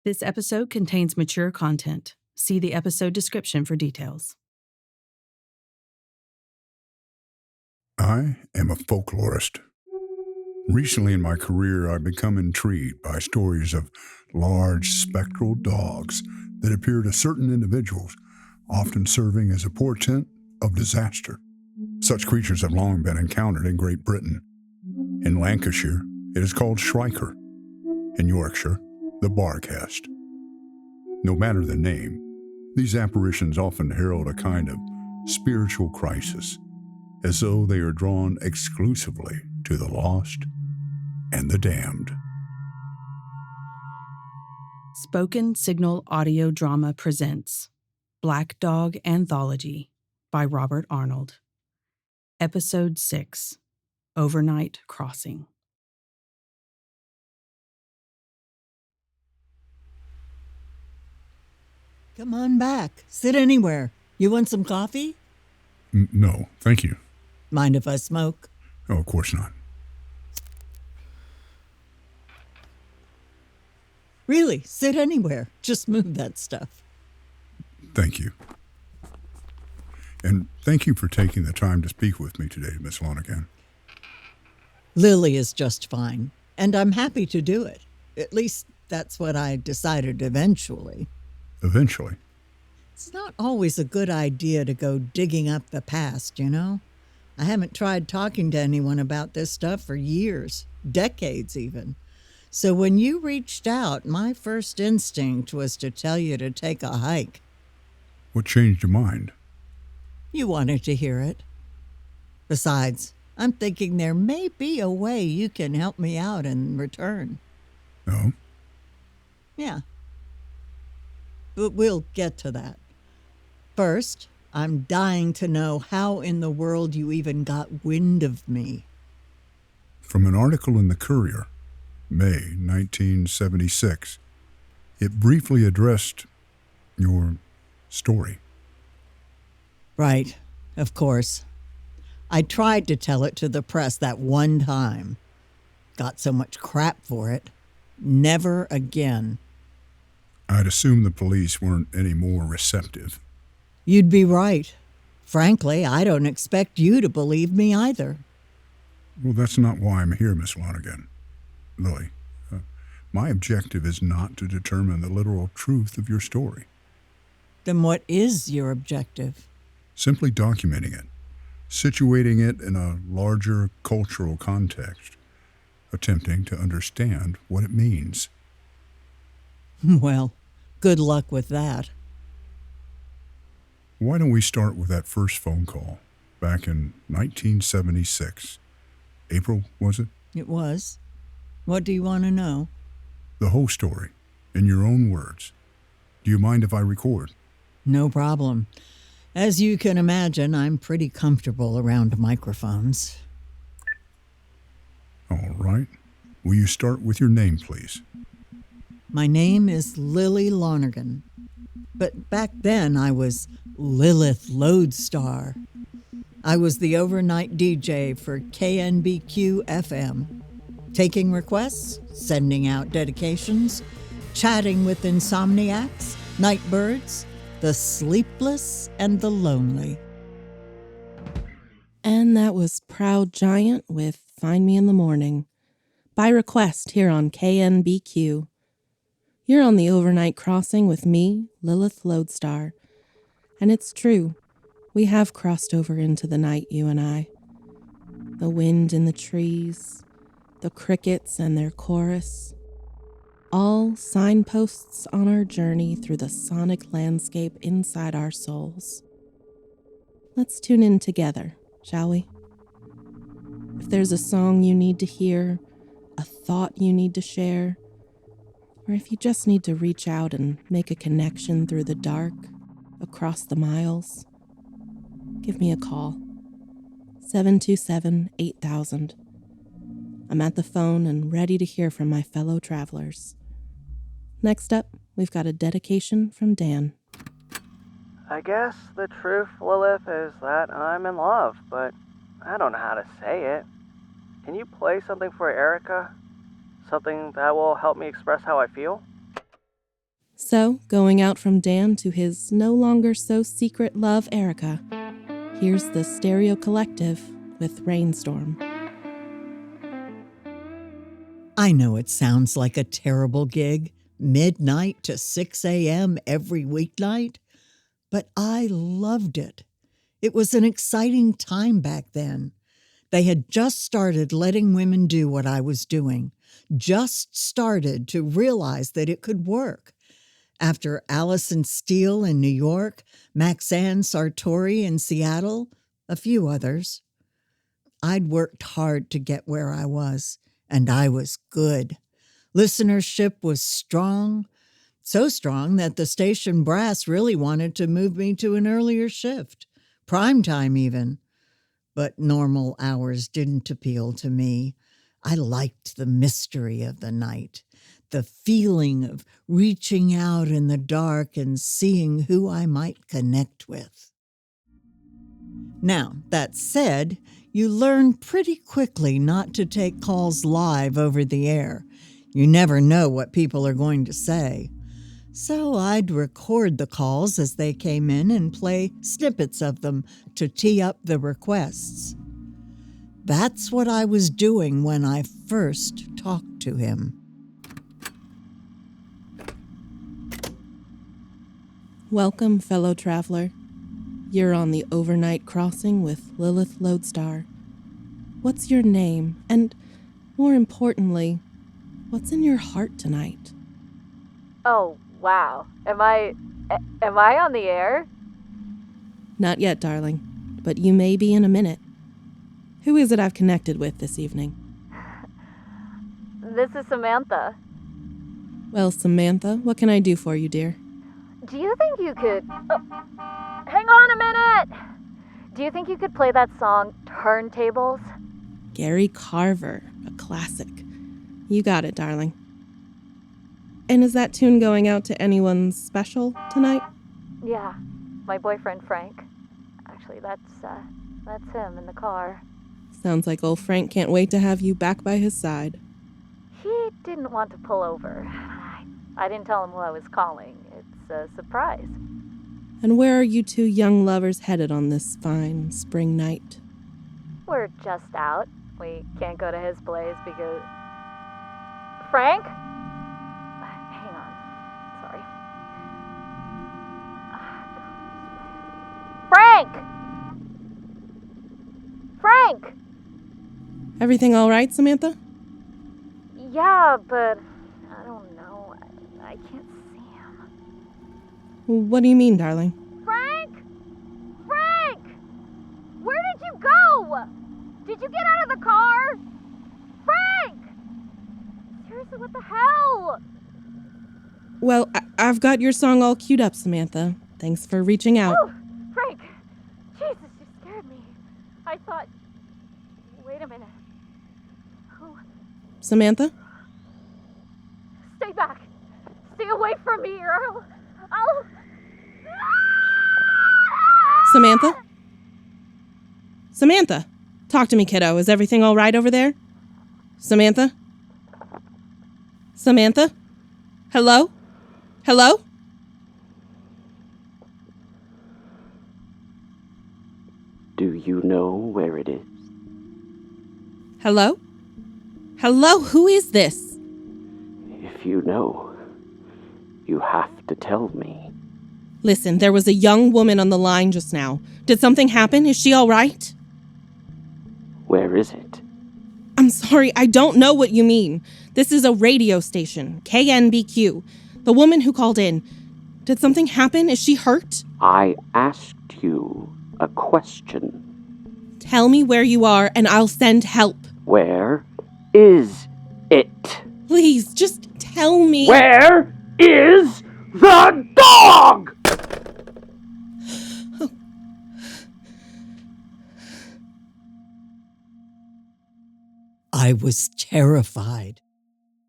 This episode contains mature content. See the episode description for details. I am a folklorist. Recently in my career, I've become intrigued by stories of large spectral dogs that appear to certain individuals, often serving as a portent of disaster. Such creatures have long been encountered in Great Britain. In Lancashire, it is called Shrieker. In Yorkshire, the Barcast. No matter the name, these apparitions often herald a kind of spiritual crisis, as though they are drawn exclusively to the lost and the damned. Spoken Signal Audio Drama presents Black Dog Anthology by Robert Arnold. Episode 6, Overnight Crossing. Come on back. Sit anywhere. You want some coffee? No, thank you. Mind if I smoke? Oh, of course not. Really, sit anywhere. Just move that stuff. Thank you. And thank you for taking the time to speak with me today, Miss Lonergan. Lily is just fine, and I'm happy to do it. At least that's what I decided eventually. Eventually? It's not always a good idea to go digging up the past, you know? I haven't tried talking to anyone about this stuff for years, decades even. So when you reached out, my first instinct was to tell you to take a hike. What changed your mind? You wanted to hear it. Besides, I'm thinking there may be a way you can help me out in return. No? Yeah. But we'll get to that. First, I'm dying to know how in the world you even got wind of me. From an article in the Courier, May 1976, it briefly addressed your story. Right, of course. I tried to tell it to the press that one time. Got so much crap for it. Never again. I'd assume the police weren't any more receptive. You'd be right. Frankly, I don't expect you to believe me either. Well, that's not why I'm here, Miss Lonergan. Lily, my objective is not to determine the literal truth of your story. Then what is your objective? Simply documenting it, situating it in a larger cultural context, attempting to understand what it means. Well, good luck with that. Why don't we start with that first phone call back in 1976? April, was it? It was. What do you want to know? The whole story, in your own words. Do you mind if I record? No problem. As you can imagine, I'm pretty comfortable around microphones. All right. Will you start with your name, please? My name is Lily Lonergan, but back then I was Lilith Lodestar. I was the overnight DJ for KNBQ FM, taking requests, sending out dedications, chatting with insomniacs, nightbirds, the sleepless and the lonely. And that was Proud Giant with Find Me in the Morning, by request here on KNBQ. You're on the overnight crossing with me, Lilith Lodestar. And it's true, we have crossed over into the night, you and I. The wind in the trees, the crickets and their chorus, all signposts on our journey through the sonic landscape inside our souls. Let's tune in together, shall we? If there's a song you need to hear, a thought you need to share, or if you just need to reach out and make a connection through the dark, across the miles, give me a call. 727-8000. I'm at the phone and ready to hear from my fellow travelers. Next up, we've got a dedication from Dan. I guess the truth, Lilith, is that I'm in love, but I don't know how to say it. Can you play something for Erica? Something that will help me express how I feel? So, going out from Dan to his no longer so secret love, Erica, here's the Stereo Collective with Rainstorm. I know it sounds like a terrible gig, midnight to 6 a.m. every weeknight, but I loved it. It was an exciting time back then. They had just started letting women do what I was doing, just started to realize that it could work. After Allison Steele in New York, Maxanne Sartori in Seattle, a few others. I'd worked hard to get where I was, and I was good. Listenership was strong, so strong that the station brass really wanted to move me to an earlier shift, prime time even. But normal hours didn't appeal to me. I liked the mystery of the night, the feeling of reaching out in the dark and seeing who I might connect with. Now, that said, you learn pretty quickly not to take calls live over the air. You never know what people are going to say. So I'd record the calls as they came in and play snippets of them to tee up the requests. That's what I was doing when I first talked to him. Welcome, fellow traveler. You're on the overnight crossing with Lilith Lodestar. What's your name? And, more importantly, what's in your heart tonight? Oh, wow. Am I on the air? Not yet, darling, but you may be in a minute. Who is it I've connected with this evening? This is Samantha. Well, Samantha, what can I do for you, dear? Do you think you could... Oh, hang on a minute! Do you think you could play that song, Turntables? Gary Carver, a classic. You got it, darling. And is that tune going out to anyone special tonight? Yeah, my boyfriend Frank. Actually, that's him in the car. Sounds like old Frank can't wait to have you back by his side. He didn't want to pull over. I didn't tell him who I was calling. It's a surprise. And where are you two young lovers headed on this fine spring night? We're just out. We can't go to his place because... Frank? Hang on. Sorry. Frank! Frank! Everything all right, Samantha? Yeah, but I don't know. I can't see him. What do you mean, darling? Frank! Frank! Where did you go? Did you get out of the car? Frank! Seriously, what the hell? Well, I've got your song all queued up, Samantha. Thanks for reaching out. Oh, Frank! Jesus, you scared me. I thought... Wait a minute. Who? Samantha? Stay back. Stay away from me or I'll... Samantha? Samantha? Talk to me, kiddo. Is everything all right over there? Samantha? Samantha? Hello? Hello? Do you know where it is? Hello? Hello? Who is this? If you know, you have to tell me. Listen, there was a young woman on the line just now. Did something happen? Is she all right? Where is it? I'm sorry, I don't know what you mean. This is a radio station, KNBQ. The woman who called in. Did something happen? Is she hurt? I asked you a question. Tell me where you are and I'll send help. Where is it? Please, just tell me. Where is the dog? I was terrified.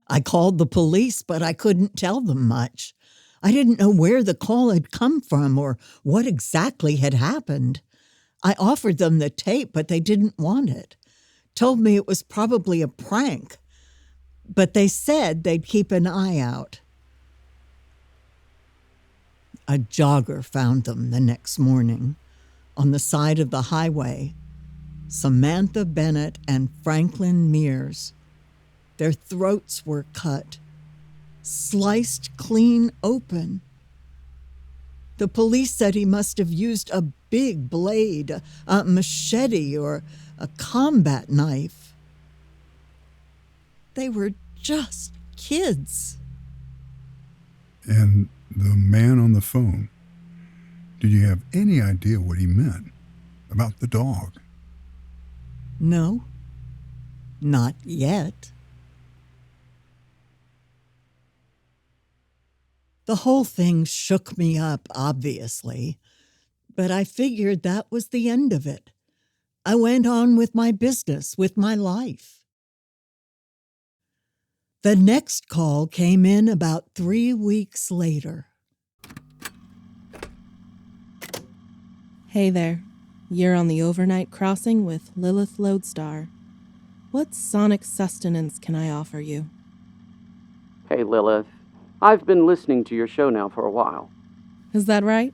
I called the police, but I couldn't tell them much. I didn't know where the call had come from or what exactly had happened. I offered them the tape, but they didn't want it. Told me it was probably a prank, but they said they'd keep an eye out. A jogger found them the next morning on the side of the highway. Samantha Bennett and Franklin Mears. Their throats were cut, sliced clean open. The police said he must have used a big blade, a machete, or a combat knife. They were just kids. And the man on the phone, did you have any idea what he meant about the dog? No, not yet. The whole thing shook me up, obviously, but I figured that was the end of it. I went on with my business, with my life. The next call came in about 3 weeks later. Hey there. You're on the overnight crossing with Lilith Lodestar. What sonic sustenance can I offer you? Hey, Lilith. I've been listening to your show now for a while. Is that right?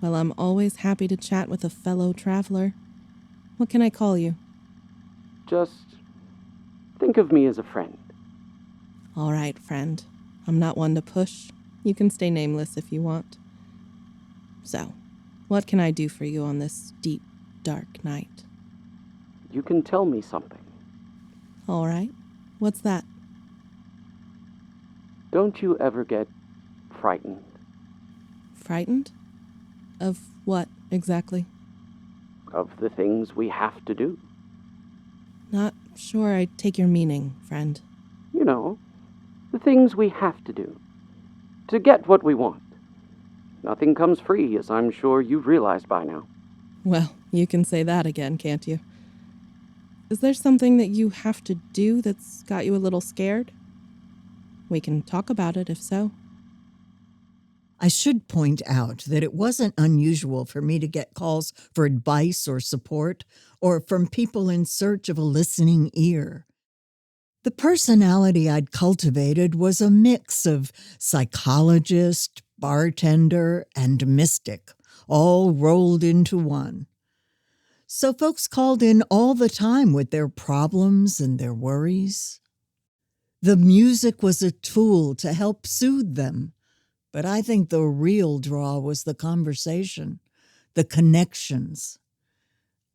Well, I'm always happy to chat with a fellow traveler. What can I call you? Just think of me as a friend. All right, friend. I'm not one to push. You can stay nameless if you want. So, what can I do for you on this deep, dark night? You can tell me something. All right. What's that? Don't you ever get frightened? Frightened? Of what, exactly? Of the things we have to do. Not sure I take your meaning, friend. You know, the things we have to do. To get what we want. Nothing comes free, as I'm sure you've realized by now. Well, you can say that again, can't you? Is there something that you have to do that's got you a little scared? We can talk about it, if so. I should point out that it wasn't unusual for me to get calls for advice or support, or from people in search of a listening ear. The personality I'd cultivated was a mix of psychologist, bartender, and mystic, all rolled into one. So folks called in all the time with their problems and their worries. The music was a tool to help soothe them, but I think the real draw was the conversation, the connections.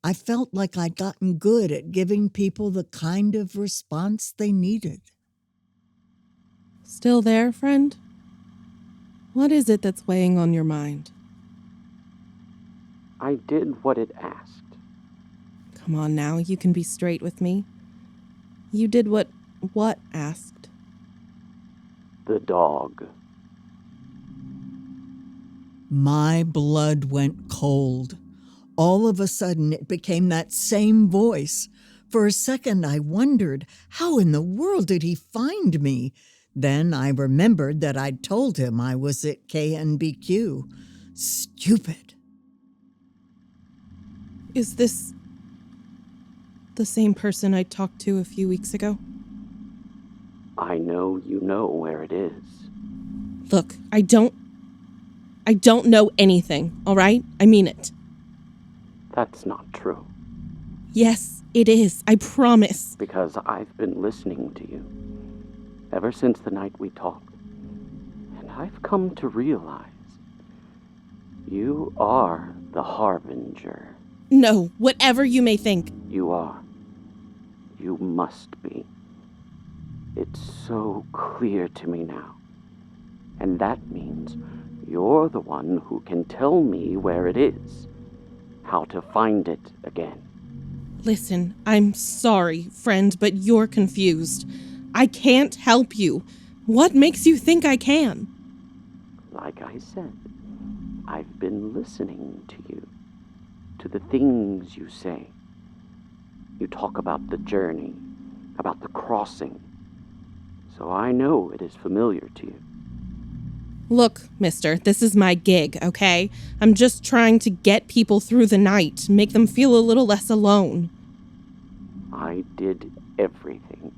I felt like I'd gotten good at giving people the kind of response they needed. Still there, friend? What is it that's weighing on your mind? I did what it asked. Come on now, you can be straight with me. You did what asked? The dog. My blood went cold. All of a sudden, it became that same voice. For a second, I wondered, how in the world did he find me? Then I remembered that I'd told him I was at KNBQ. Stupid. Is this the same person I talked to a few weeks ago? I know you know where it is. Look, I don't know anything, all right? I mean it. That's not true. Yes, it is. I promise. Because I've been listening to you ever since the night we talked. And I've come to realize you are the harbinger. No, whatever you may think. You are. You must be. It's so clear to me now. And that means you're the one who can tell me where it is, how to find it again. Listen, I'm sorry, friend, but you're confused. I can't help you. What makes you think I can? Like I said, I've been listening to you, to the things you say. You talk about the journey, about the crossing, so I know it is familiar to you. Look, mister, this is my gig, okay? I'm just trying to get people through the night, make them feel a little less alone. I did everything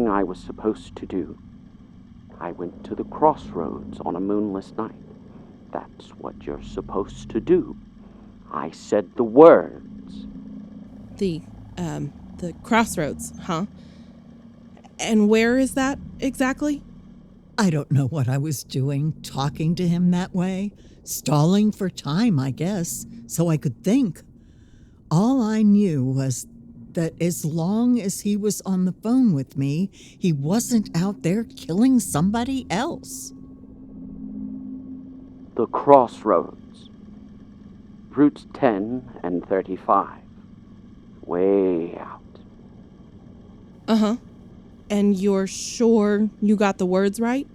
I was supposed to do. I went to the crossroads on a moonless night. That's what you're supposed to do. I said the words. The crossroads, huh? And where is that exactly? I don't know what I was doing, talking to him that way. Stalling for time, I guess, so I could think. All I knew was that as long as he was on the phone with me, he wasn't out there killing somebody else. The crossroads. Routes 10 and 35. Way out. Uh-huh. And you're sure you got the words right?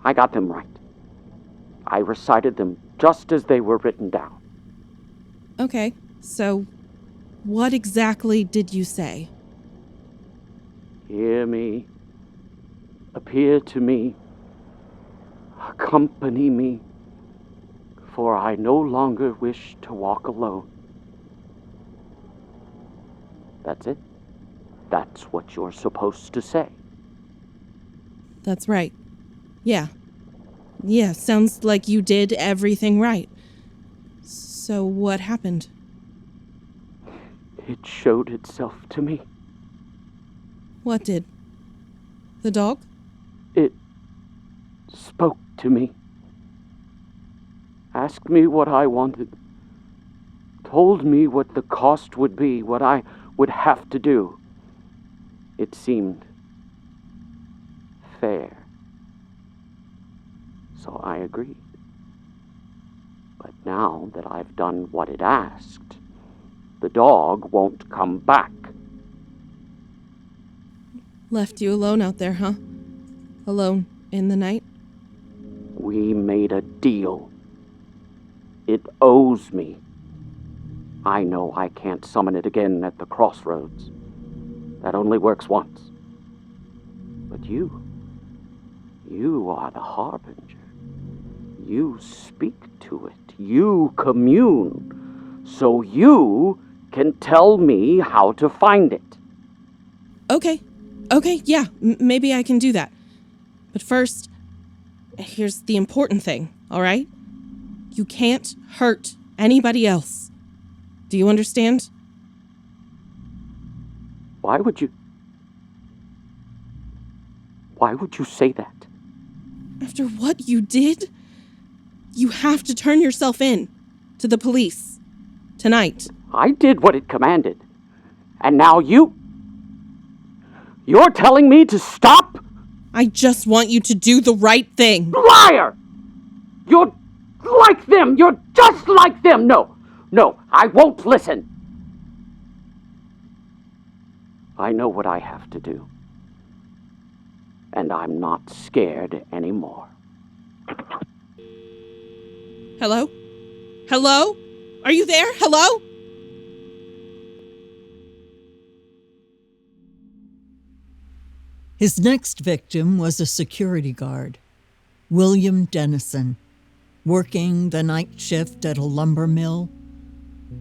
I got them right. I recited them just as they were written down. Okay, so what exactly did you say? Hear me. Appear to me. Accompany me. For I no longer wish to walk alone. That's it. That's what you're supposed to say. That's right. Yeah. Yeah, sounds like you did everything right. So what happened? It showed itself to me. What did? The dog? It spoke to me. Asked me what I wanted. Told me what the cost would be, what I would have to do. It seemed fair. So I agreed. But now that I've done what it asked, the dog won't come back. Left you alone out there, huh? Alone in the night? We made a deal. It owes me. I know I can't summon it again at the crossroads. That only works once. But you are the harbinger. You speak to it. You commune. So you can tell me how to find it. Okay, yeah, maybe I can do that. But first, here's the important thing, all right? You can't hurt anybody else. Do you understand? Why would you say that? After what you did, you have to turn yourself in to the police tonight. I did what it commanded. And now you're telling me to stop? I just want you to do the right thing. Liar! You're like them. You're just like them. No, I won't listen. I know what I have to do. And I'm not scared anymore. Hello? Hello? Are you there? Hello? His next victim was a security guard, William Dennison, working the night shift at a lumber mill.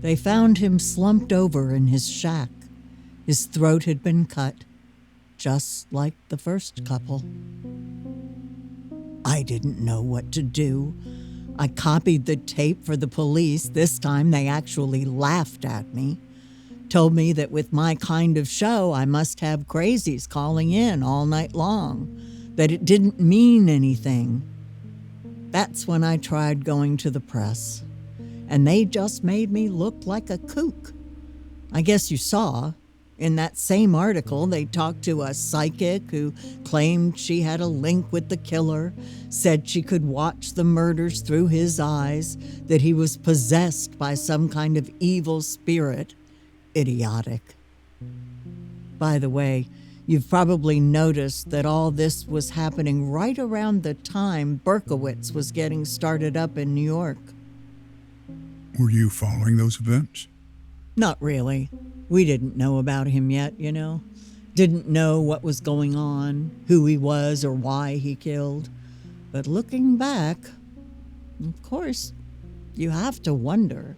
They found him slumped over in his shack. His throat had been cut, just like the first couple. I didn't know what to do. I copied the tape for the police. This time they actually laughed at me. Told me that with my kind of show, I must have crazies calling in all night long, that it didn't mean anything. That's when I tried going to the press, and they just made me look like a kook. I guess you saw. In that same article, they talked to a psychic who claimed she had a link with the killer, said she could watch the murders through his eyes, that he was possessed by some kind of evil spirit. Idiotic. By the way, you've probably noticed that all this was happening right around the time Berkowitz was getting started up in New York. Were you following those events? Not really. We didn't know about him yet, you know. Didn't know what was going on, who he was, or why he killed. But looking back, of course, you have to wonder.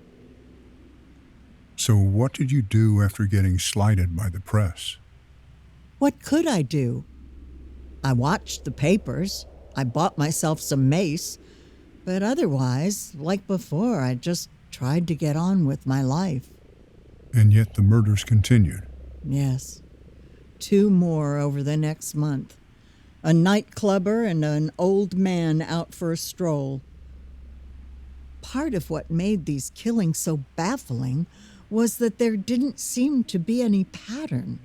So what did you do after getting slighted by the press? What could I do? I watched the papers. I bought myself some mace. But otherwise, like before, I just tried to get on with my life. And yet the murders continued. Yes. 2 more over the next month. A nightclubber and an old man out for a stroll. Part of what made these killings so baffling was that there didn't seem to be any pattern,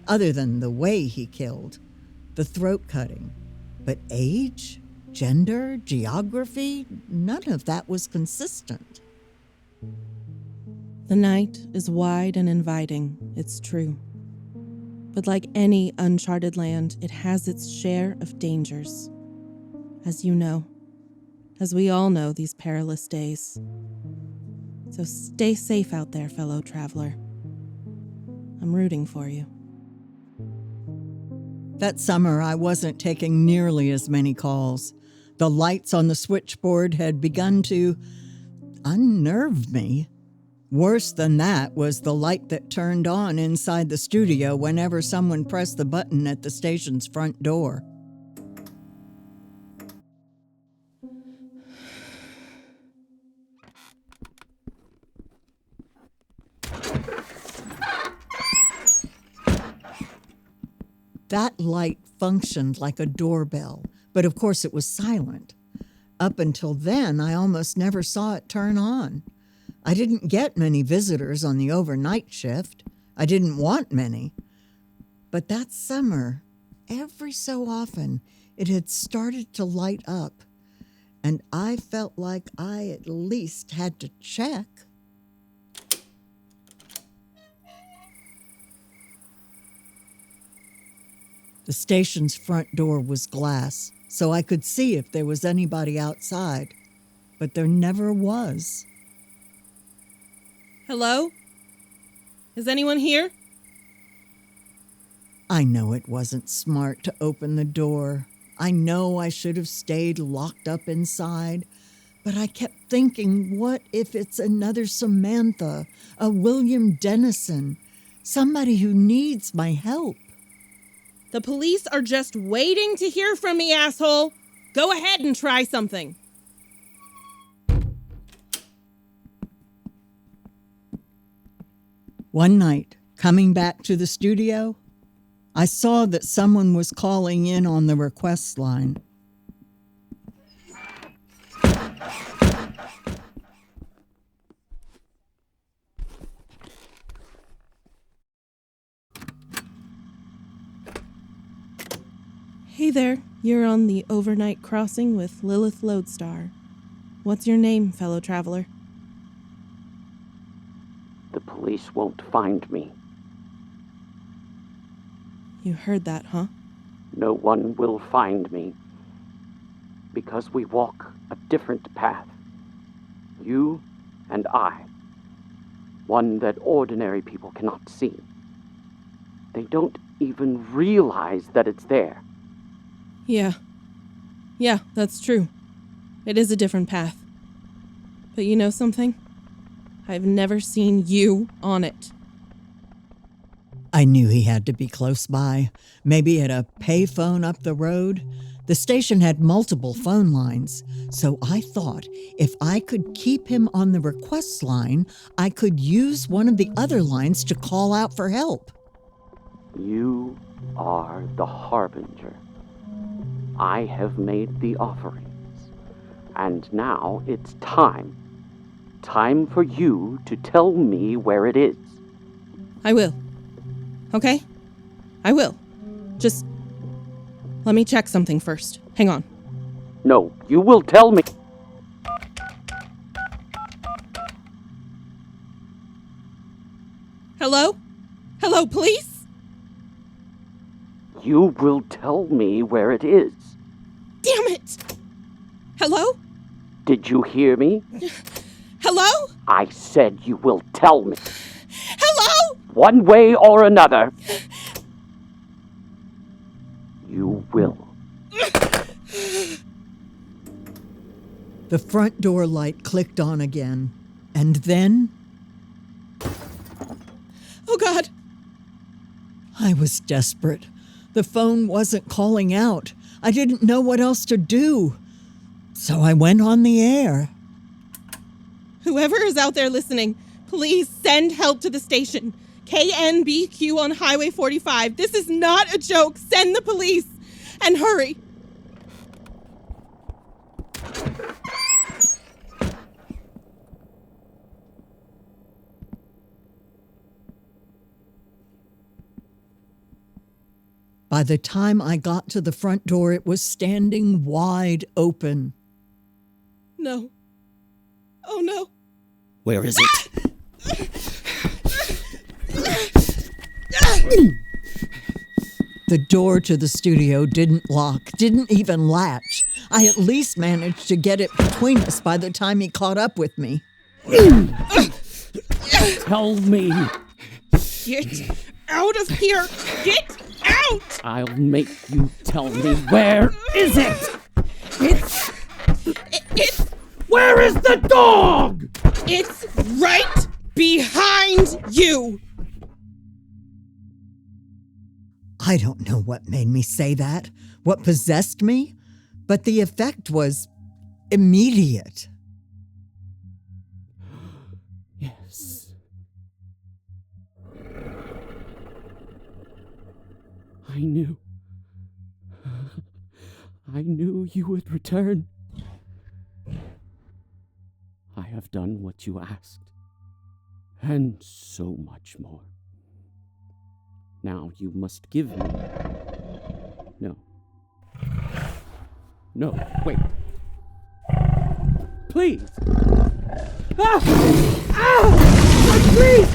other than the way he killed, the throat cutting. But age, gender, geography, none of that was consistent. The night is wide and inviting, it's true. But like any uncharted land, it has its share of dangers. As you know, as we all know these perilous days. So stay safe out there, fellow traveler. I'm rooting for you. That summer, I wasn't taking nearly as many calls. The lights on the switchboard had begun to unnerve me. Worse than that was the light that turned on inside the studio whenever someone pressed the button at the station's front door. That light functioned like a doorbell, but of course it was silent. Up until then, I almost never saw it turn on. I didn't get many visitors on the overnight shift. I didn't want many. But that summer, every so often, it had started to light up, and I felt like I at least had to check. The station's front door was glass, so I could see if there was anybody outside, but there never was. Hello? Is anyone here? I know it wasn't smart to open the door. I know I should have stayed locked up inside, but I kept thinking, what if it's another Samantha, a William Dennison, somebody who needs my help? The police are just waiting to hear from me, asshole. Go ahead and try something. One night, coming back to the studio, I saw that someone was calling in on the request line. Hey there, you're on the overnight crossing with Lilith Lodestar. What's your name, fellow traveler? The police won't find me. You heard that, huh? No one will find me. Because we walk a different path. You and I. One that ordinary people cannot see. They don't even realize that it's there. Yeah, that's true. It is a different path. But you know something? I've never seen you on it. I knew he had to be close by, maybe at a payphone up the road. The station had multiple phone lines, so I thought if I could keep him on the request line, I could use one of the other lines to call out for help. You are the harbinger. I have made the offerings, and now it's time. Time for you to tell me where it is. I will. Okay? I will. Just let me check something first. Hang on. No, you will tell me. Hello? Hello, police? You will tell me where it is. Damn it! Hello? Did you hear me? Hello? I said you will tell me. Hello? One way or another. You will. The front door light clicked on again, and then... Oh, God. I was desperate. The phone wasn't calling out. I didn't know what else to do. So I went on the air. Whoever is out there listening, please send help to the station. KNBQ on Highway 45. This is not a joke. Send the police. And hurry. By the time I got to the front door, it was standing wide open. No. Oh, no. Where is it? The door to the studio didn't lock, didn't even latch. I at least managed to get it between us by the time he caught up with me. Tell me. Get out of here. Get out. I'll make you tell me. Where is it? It's Where is the dog? It's right behind you. I don't know what made me say that, what possessed me, but the effect was immediate. Yes. I knew. I knew you would return. I have done what you asked, and so much more. Now you must give me... No. No, wait. Please! Please!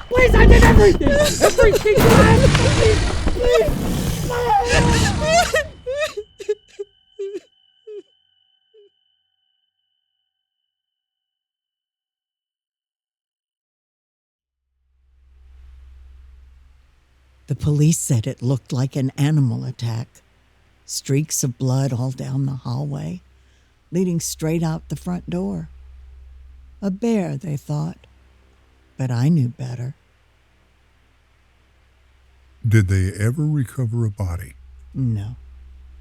Please, I did everything! Everything I The police said it looked like an animal attack. Streaks of blood all down the hallway, leading straight out the front door. A bear, they thought, but I knew better. Did they ever recover a body? No,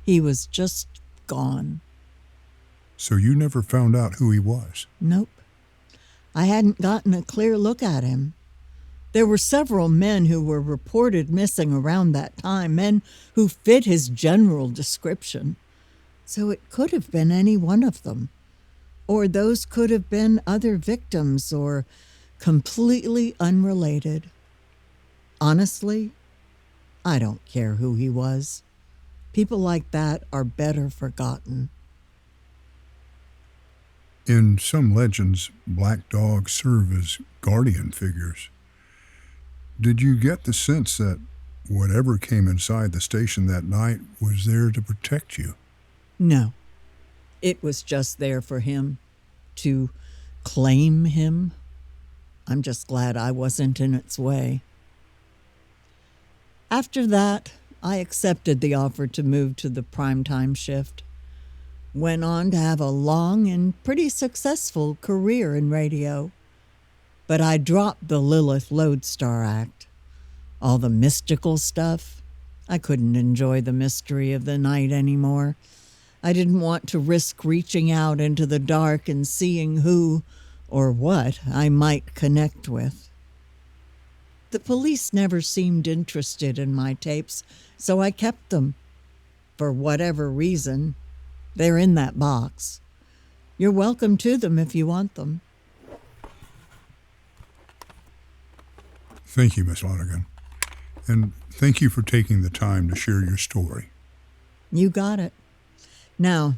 he was just gone. So you never found out who he was? Nope. I hadn't gotten a clear look at him. There were several men who were reported missing around that time, men who fit his general description. So it could have been any one of them. Or those could have been other victims or completely unrelated. Honestly, I don't care who he was. People like that are better forgotten. In some legends, black dogs serve as guardian figures. Did you get the sense that whatever came inside the station that night was there to protect you? No. It was just there for him. To claim him. I'm just glad I wasn't in its way. After that, I accepted the offer to move to the primetime shift. Went on to have a long and pretty successful career in radio. But I dropped the Lilith Lodestar act. All the mystical stuff, I couldn't enjoy the mystery of the night anymore. I didn't want to risk reaching out into the dark and seeing who or what I might connect with. The police never seemed interested in my tapes, so I kept them. For whatever reason, they're in that box. You're welcome to them if you want them. Thank you, Miss Lonergan. And thank you for taking the time to share your story. You got it. Now,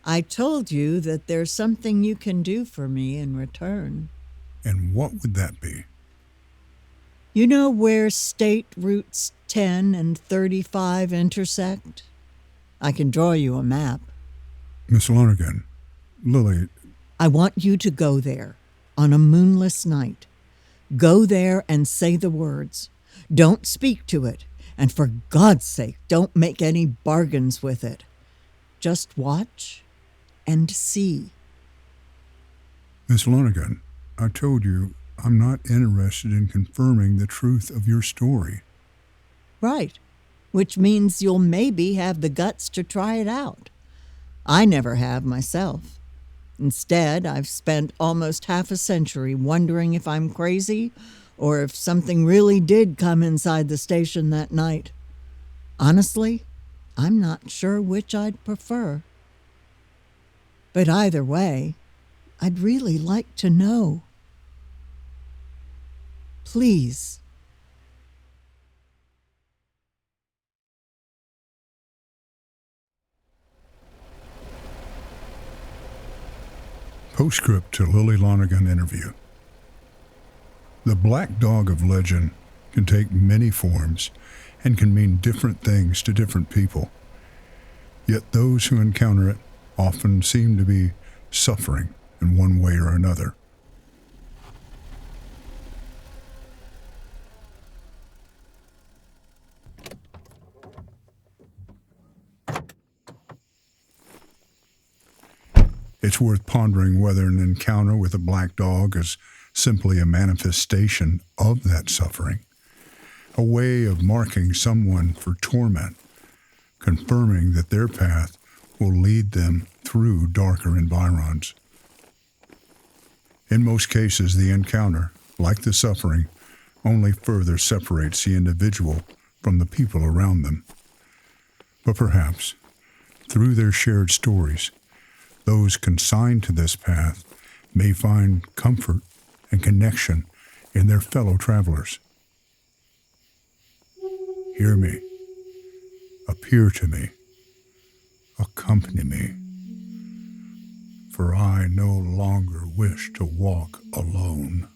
I told you that there's something you can do for me in return. And what would that be? You know where State Routes 10 and 35 intersect? I can draw you a map. Miss Lonergan, Lily... I want you to go there on a moonless night. Go there and say the words. Don't speak to it. And for God's sake, don't make any bargains with it. Just watch and see. Miss Lonergan, I told you I'm not interested in confirming the truth of your story. Right. which means you'll maybe have the guts to try it out. I never have myself. Instead, I've spent almost half a century wondering if I'm crazy or if something really did come inside the station that night. Honestly, I'm not sure which I'd prefer. But either way, I'd really like to know. Please. Postscript to Lily Lonergan interview. The black dog of legend can take many forms and can mean different things to different people. Yet those who encounter it often seem to be suffering in one way or another. It's worth pondering whether an encounter with a black dog is simply a manifestation of that suffering, a way of marking someone for torment, confirming that their path will lead them through darker environs. In most cases, the encounter, like the suffering, only further separates the individual from the people around them. But perhaps, through their shared stories, those consigned to this path may find comfort and connection in their fellow travelers. Hear me, appear to me, accompany me, for I no longer wish to walk alone.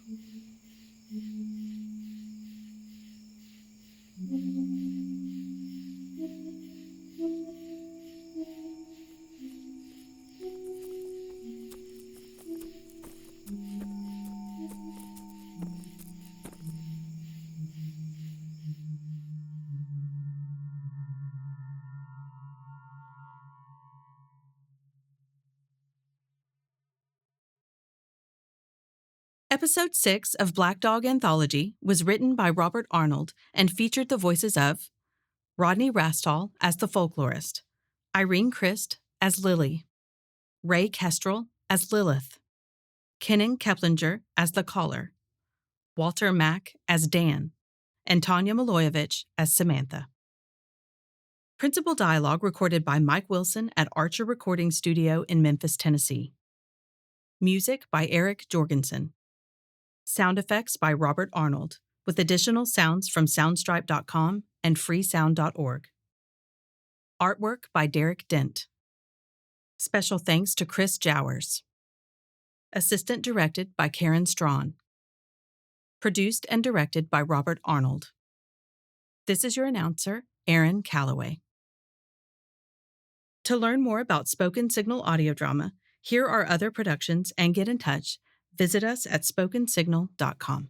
Episode 6 of Black Dog Anthology was written by Robert Arnold and featured the voices of Rodney Rastall as the Folklorist, Irene Crist as Lily, Rae Kestrel as Lilith, Keplinger as the Caller, Walter Mack as Dan, and Tanja Milojevic as Samantha. Principal dialogue recorded by Mike Wilson at Archer Recording Studio in Memphis, Tennessee. Music by Eric Jorgensen. Sound effects by Robert Arnold, with additional sounds from soundstripe.com and freesound.org. Artwork by Derrick Dent. Special thanks to Chris Jowers. Assistant directed by Karen Strawn. Produced and directed by Robert Arnold. This is your announcer, Erin Calaway. To learn more about Spoken Signal audio drama, hear our other productions, and get in touch, visit us at spokensignal.com.